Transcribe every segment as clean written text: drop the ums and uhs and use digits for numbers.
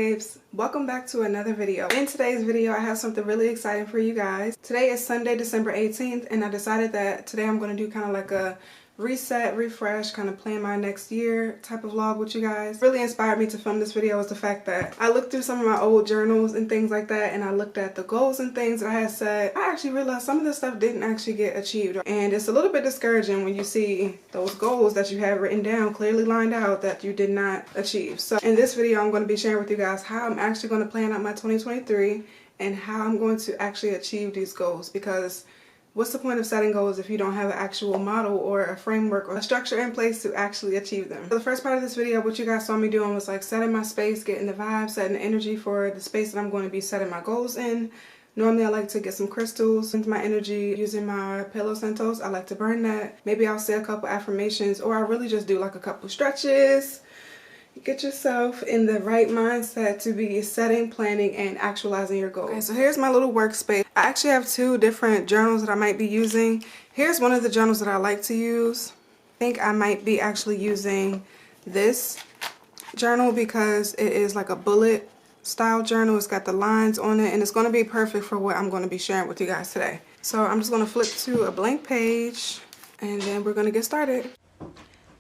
babes, welcome back to another video. In today's video I have something really exciting for you guys. Today is Sunday, December 18th, and I decided that today I'm going to do kind of like a reset, refresh, kind of plan my next year type of vlog with you guys. Really inspired me to film this video was the fact that I looked through some of my old journals and things like that, and I looked at the goals and things that I had set. I actually realized some of this stuff didn't actually get achieved, and it's a little bit discouraging when you see those goals that you have written down clearly lined out that you did not achieve. So in this video I'm going to be sharing with you guys how I'm actually going to plan out my 2023 and how I'm going to actually achieve these goals, because what's the point of setting goals if you don't have an actual model or a framework or a structure in place to actually achieve them? So the first part of this video, what you guys saw me doing was like setting my space, getting the vibe, setting the energy for the space that I'm going to be setting my goals in. Normally I like to get some crystals into my energy using my Palo Santos. I like to burn that. Maybe I'll say a couple affirmations, or I really just do like a couple stretches. Get yourself in the right mindset to be setting, planning, and actualizing your goals. Okay, so here's my little workspace. I actually have two different journals that I might be using. Here's one of the journals that I like to use. I think I might be actually using this journal because it is like a bullet style journal. It's got the lines on it, and it's going to be perfect for what I'm going to be sharing with you guys today. So I'm just going to flip to a blank page, and then we're going to get started.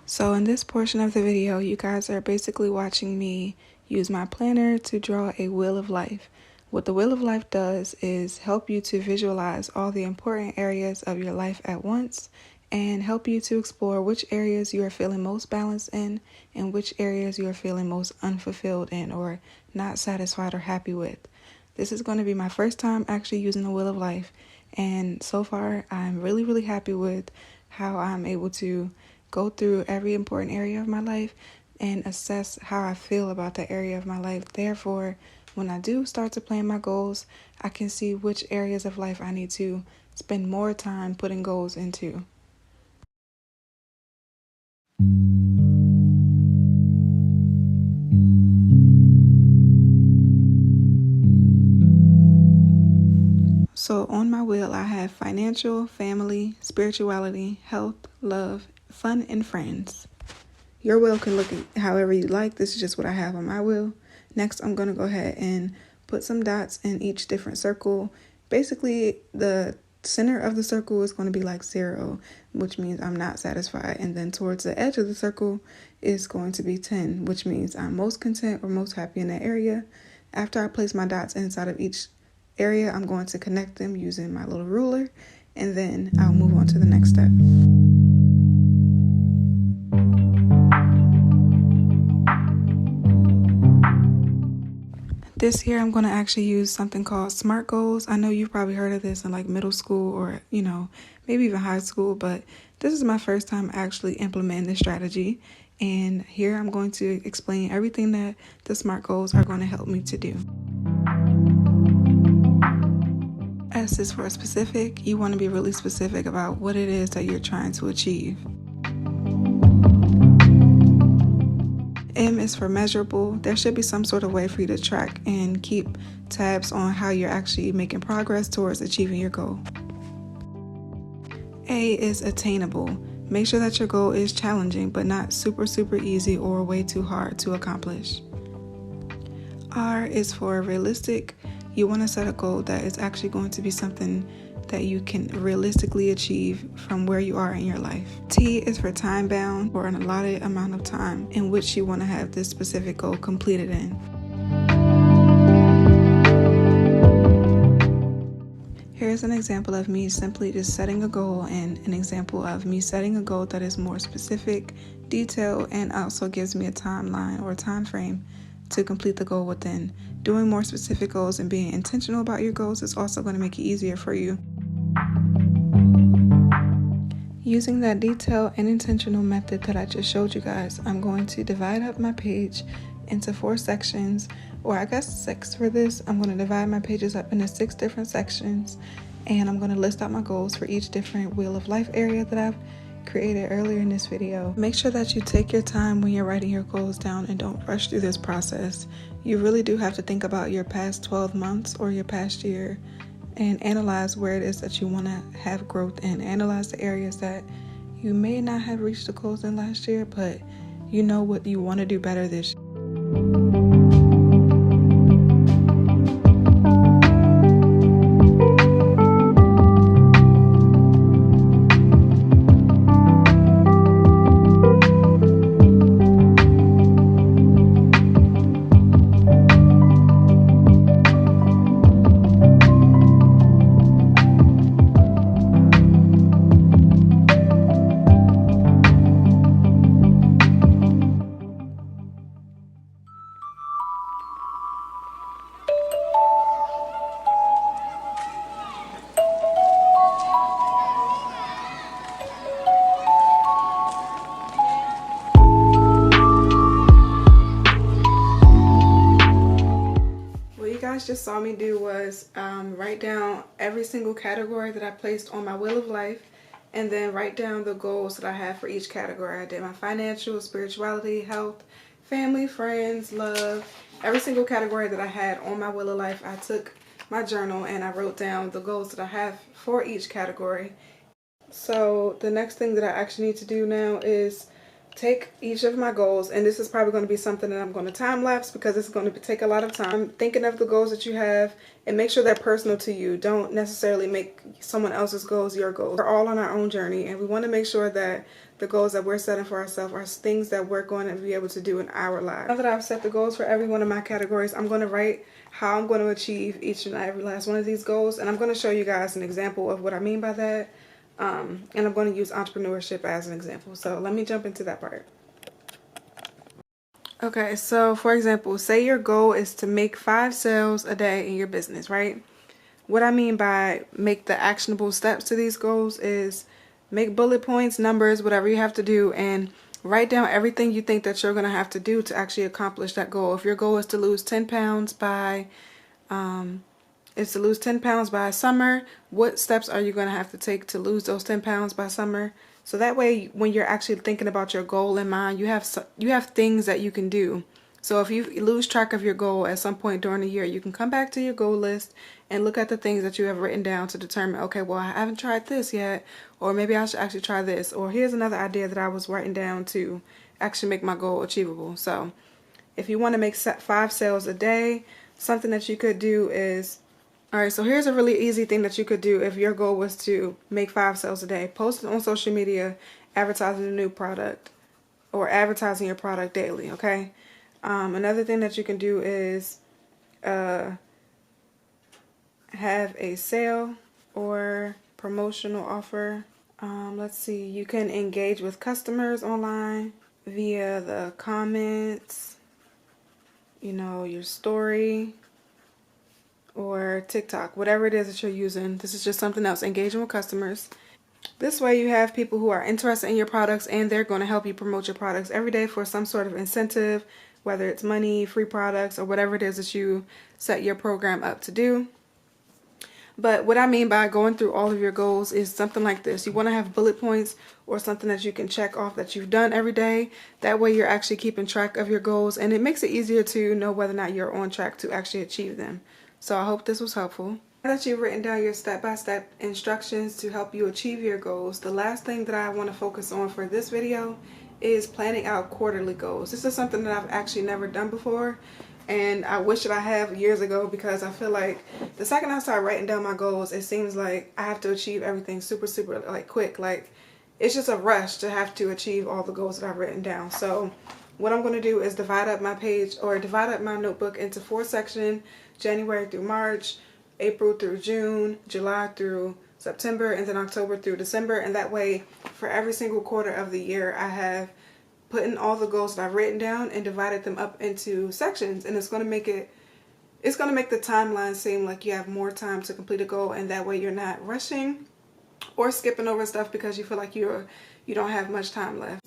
So in this portion of the video, you guys are basically watching me use my planner to draw a wheel of life. What the wheel of life does is help you to visualize all the important areas of your life at once and help you to explore which areas you are feeling most balanced in and which areas you are feeling most unfulfilled in or not satisfied or happy with. This is going to be my first time actually using the wheel of life, and so far I'm really happy with how I'm able to go through every important area of my life and assess how I feel about that area of my life. Therefore, when I do start to plan my goals, I can see which areas of life I need to spend more time putting goals into. So on my wheel, I have financial, family, spirituality, health, love, fun, and friends. Your wheel can look however you like. This is just what I have on my wheel. Next, I'm going to go ahead and put some dots in each different circle. Basically, the center of the circle is going to be like 0, which means I'm not satisfied. And then towards the edge of the circle is going to be 10, which means I'm most content or most happy in that area. After I place my dots inside of each area, I'm going to connect them using my little ruler, and then I'll move on to the next step. This year I'm going to actually use something called SMART goals. I know you've probably heard of this in like middle school or, maybe even high school, but this is my first time actually implementing this strategy. And here I'm going to explain everything that the SMART goals are going to help me to do. S is for specific. You want to be really specific about what it is that you're trying to achieve. M is for measurable. There should be some sort of way for you to track and keep tabs on how you're actually making progress towards achieving your goal. A is attainable. Make sure that your goal is challenging but not super easy or way too hard to accomplish. R is for realistic. You want to set a goal that is actually going to be something that you can realistically achieve from where you are in your life. T is for time bound, or an allotted amount of time in which you want to have this specific goal completed in. Here's an example of me simply just setting a goal, and an example of me setting a goal that is more specific, detailed, and also gives me a timeline or time frame to complete the goal within. Doing more specific goals and being intentional about your goals is also going to make it easier for you. Using that detailed and intentional method that I just showed you guys, I'm going to divide up my page into 4 sections, or I guess 6 for this. I'm going to divide my pages up into 6 different sections, and I'm going to list out my goals for each different wheel of life area that I've created earlier in this video. Make sure that you take your time when you're writing your goals down and don't rush through this process. You really do have to think about your past 12 months or your past year and analyze where it is that you want to have growth in. Analyze the areas that you may not have reached the goals in last year, but you know what you want to do better this year. told me to do was write down every single category that I placed on my wheel of life, and then write down the goals that I have for each category. I did my financial, spirituality, health, family, friends, love, every single category that I had on my wheel of life. I took my journal and I wrote down the goals that I have for each category. So the next thing that I actually need to do now is take each of my goals, and this is probably going to be something that I'm going to time lapse because it's going to take a lot of time. Thinking of the goals that you have and make sure they're personal to you. Don't necessarily make someone else's goals your goals. We're all on our own journey, and we want to make sure that the goals that we're setting for ourselves are things that we're going to be able to do in our lives. Now that I've set the goals for every one of my categories, I'm going to write how I'm going to achieve each and every last one of these goals, and I'm going to show you guys an example of what I mean by that. And I'm going to use entrepreneurship as an example. So let me jump into that part. Okay, so for example, say your goal is to make 5 sales a day in your business, right? What I mean by make the actionable steps to these goals is make bullet points, numbers, whatever you have to do, and write down everything you think that you're going to have to do to actually accomplish that goal. If your goal is to lose 10 pounds by summer, what steps are you going to have to take to lose those 10 pounds by summer? So that way, when you're actually thinking about your goal in mind, you have things that you can do. So if you lose track of your goal at some point during the year, you can come back to your goal list and look at the things that you have written down to determine, okay, well, I haven't tried this yet, or maybe I should actually try this, or here's another idea that I was writing down to actually make my goal achievable. So if you want to make 5 sales a day, something that you could do is, alright, so here's a really easy thing that you could do if your goal was to make 5 sales a day. Post it on social media, advertising a new product or advertising your product daily, okay? Another thing that you can do is have a sale or promotional offer. Let's see, you can engage with customers online via the comments, your story, or TikTok, whatever it is that you're using. This is just something else, engaging with customers. This way you have people who are interested in your products, and they're going to help you promote your products every day for some sort of incentive, whether it's money, free products, or whatever it is that you set your program up to do. But what I mean by going through all of your goals is something like this. You want to have bullet points or something that you can check off that you've done every day. That way you're actually keeping track of your goals, and it makes it easier to know whether or not you're on track to actually achieve them. So I hope this was helpful. Now that you've written down your step-by-step instructions to help you achieve your goals, the last thing that I want to focus on for this video is planning out quarterly goals. This is something that I've actually never done before, and I wish that I have years ago, because I feel like the second I start writing down my goals, it seems like I have to achieve everything super like quick. Like it's just a rush to have to achieve all the goals that I've written down. So what I'm going to do is divide up my notebook into 4 sections: January through March, April through June, July through September, and then October through December. And that way, for every single quarter of the year, I have put in all the goals that I've written down and divided them up into sections. And it's going to make the timeline seem like you have more time to complete a goal, and that way you're not rushing or skipping over stuff because you feel like you don't have much time left.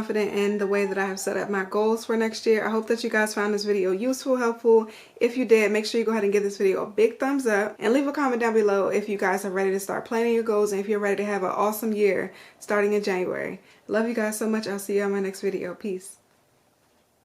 confident in the way that I have set up my goals for next year. I hope that you guys found this video useful, helpful. If you did, make sure you go ahead and give this video a big thumbs up and leave a comment down below if you guys are ready to start planning your goals and if you're ready to have an awesome year starting in January. Love you guys so much. I'll see you on my next video. Peace.